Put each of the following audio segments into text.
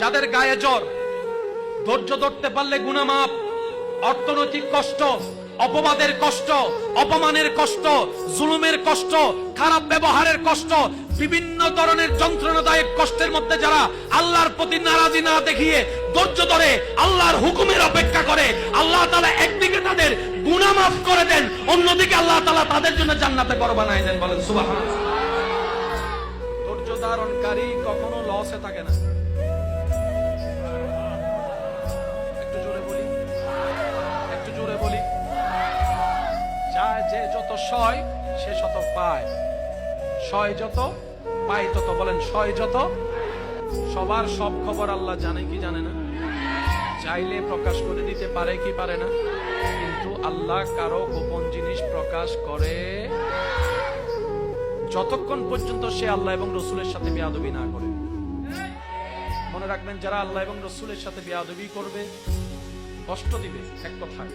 যাদের গায়ে জ্বর, ধৈর্য ধরতে পারলে গুনাহ মাফ। অর্থনৈতিক কষ্ট, অপবাদের কষ্ট, অপমানের কষ্ট, জুলুমের কষ্ট, খারাপ ব্যবহারের কষ্ট, বিভিন্ন ধরনের যন্ত্রণাদায়ক কষ্টের মধ্যে যারা আল্লাহর প্রতি নারাজি না দেখিয়ে ধৈর্য ধরে আল্লাহর হুকুমের অপেক্ষা করে, আল্লাহ তাআলা একদিকে তাদের গুনাহ মাফ করে দেন, অন্যদিকে আল্লাহ তাআলা তাদের জন্য জান্নাতে ঘর বানায় দেন। বলেন সুবহানাল্লাহ। ধৈর্য ধারণকারী কখনো লসে থাকে না। যে যত সয় সে শত পায়, সয় যত পায় তত। বলেন সয় যত। সবার সব খবর আল্লাহ জানে কি জানে না? চাইলে প্রকাশ করে দিতে পারে কি পারে না? কিন্তু আল্লাহ কারো গোপন জিনিস প্রকাশ করে যতক্ষণ পর্যন্ত সে আল্লাহ এবং রসুলের সাথে বেয়াদবি না করে। মনে রাখবেন, যারা আল্লাহ এবং রসুলের সাথে বেয়াদবি করবে, কষ্ট দিবে, এক কথায়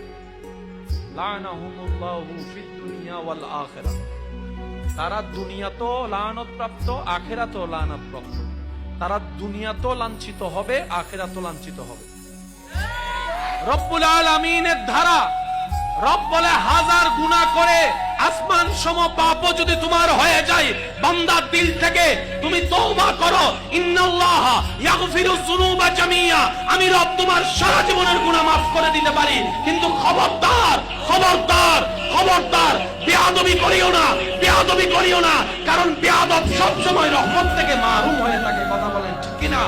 তারা দুনিয়াতেও লানত প্রাপ্ত, আখিরাতেও লানত প্রাপ্ত। তারা দুনিয়াতেও লাঞ্ছিত হবে, আখিরাতেও লাঞ্ছিত হবে। রব্বুল আলামিনের ধারা, রব বলে হাজার গুনাহ করে আসমান সম পাপও যদি তোমার হয়ে যায়, বান্দা দিল থেকে তুমি তওবা করো, ইন্নাল্লাহা ইয়াগফিরুয যুনুবা জামিয়া, আমি রব তোমার সারা জীবনের গুনাহ maaf করে দিতে পারি। কিন্তু খবরদার খবরদার খবরদার বেয়াদবি করিও না, বেয়াদবি করিও না, কারণ বেয়াদব সব সময় রহমত থেকে মাহরুম হয়ে থাকে। কথা বলেন ঠিক কিনা?